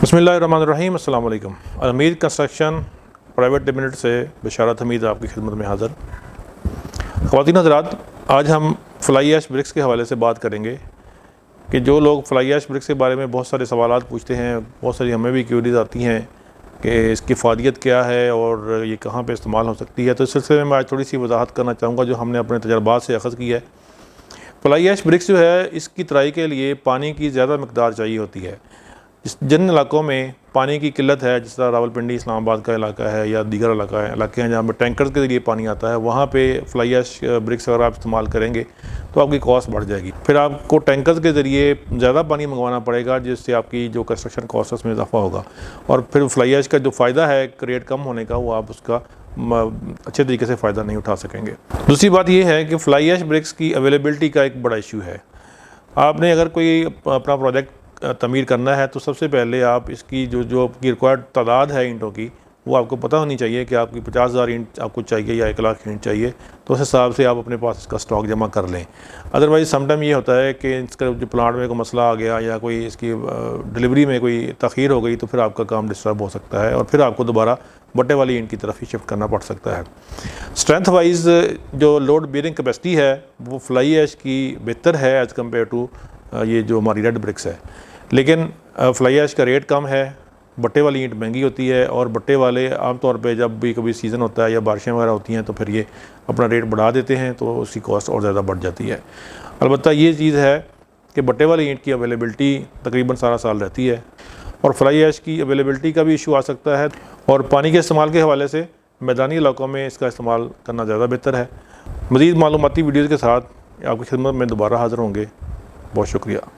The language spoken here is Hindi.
बिस्मिल्लाहिर्रहमानिर्रहीम। अस्सलाम वालेकुम। अमीर कंस्ट्रक्शन प्राइवेट लिमिटेड से बशारत हमीद आपकी खिदमत में हाज़िर। ख़वातीन हज़रात, आज हम फ्लाई ऐश ब्रिक्स के हवाले से बात करेंगे कि जो लोग फ्लाई ऐश ब्रिक्स के बारे में बहुत सारे सवालात पूछते हैं, बहुत सारी हमें भी क्यूरीज आती हैं कि इसकी फ़ायदियत क्या है और ये कहाँ पे इस्तेमाल हो सकती है। तो इस सिलसिले में मैं आज थोड़ी सी वजाहत करना चाहूँगा जो हमने अपने तजर्बात से अख़ज़ की है। फ्लाई ऐश ब्रिक्स जो है, इसकी तराई के लिए पानी की ज़्यादा मकदार चाहिए होती है। जिन इलाकों में पानी की किल्लत है, जिस तरह रावलपिंडी इस्लामाबाद का इलाका है या दीगर इलाके हैं जहाँ पर टैंकर्स के ज़रिए पानी आता है, वहाँ पे फ्लाई ऐश ब्रिक्स अगर आप इस्तेमाल करेंगे तो आपकी कॉस्ट बढ़ जाएगी। फिर आपको टैंकर्स के ज़रिए ज़्यादा पानी मंगवाना पड़ेगा, जिससे आपकी जो कंस्ट्रक्शन कॉस्ट में इजाफा होगा। और फिर फ्लाई ऐश का जो फ़ायदा है रेट कम होने का, वो आप उसका अच्छे तरीके से फ़ायदा नहीं उठा सकेंगे। दूसरी बात यह है कि फ्लाई ऐश ब्रिक्स की अवेलेबिलिटी का एक बड़ा इशू है। आपने अगर कोई अपना प्रोजेक्ट तमीर करना है तो सबसे पहले आप इसकी जो आपकी रिक्वायर्ड तादाद है ईंटों की, वो आपको पता होनी चाहिए कि आपकी 50,000 ईंट आपको चाहिए या 1,00,000 ईंट चाहिए। तो उस हिसाब से आप अपने पास इसका स्टॉक जमा कर लें। अदरवाइज़ समटाइम ये होता है कि इसका जो प्लांट में कोई मसला आ गया या कोई इसकी डिलीवरी में कोई तख़ीर हो गई तो फिर आपका काम डिस्टर्ब हो सकता है और फिर आपको दोबारा बट्टे वाली ईंट की तरफ ही शिफ्ट करना पड़ सकता है। स्ट्रेंथ वाइज जो लोड बेयरिंग कैपेसिटी है वो फ्लाई ऐश की बेहतर है एज़ कम्पेयर टू ये जो हमारी रेड ब्रिक्स है। लेकिन फ्लाई ऐश का रेट कम है, बट्टे वाली ईंट महंगी होती है और बट्टे वाले आमतौर पे जब भी कभी सीज़न होता है या बारिशें वगैरह होती हैं तो फिर ये अपना रेट बढ़ा देते हैं, तो उसकी कॉस्ट और ज़्यादा बढ़ जाती है। अलबत्ता ये चीज़ है कि बट्टे वाली ईंट की अवेलेबिलिटी तकरीबन सारा साल रहती है और फ्लाई ऐश की अवेलेबिलिटी का भी इशू आ सकता है। और पानी के इस्तेमाल के हवाले से मैदानी इलाकों में इसका इस्तेमाल करना ज़्यादा बेहतर है। मज़ीद मालूमाती वीडियोज़ के साथ आपकी खिदमत में दोबारा हाज़िर होंगे। बहुत शुक्रिया।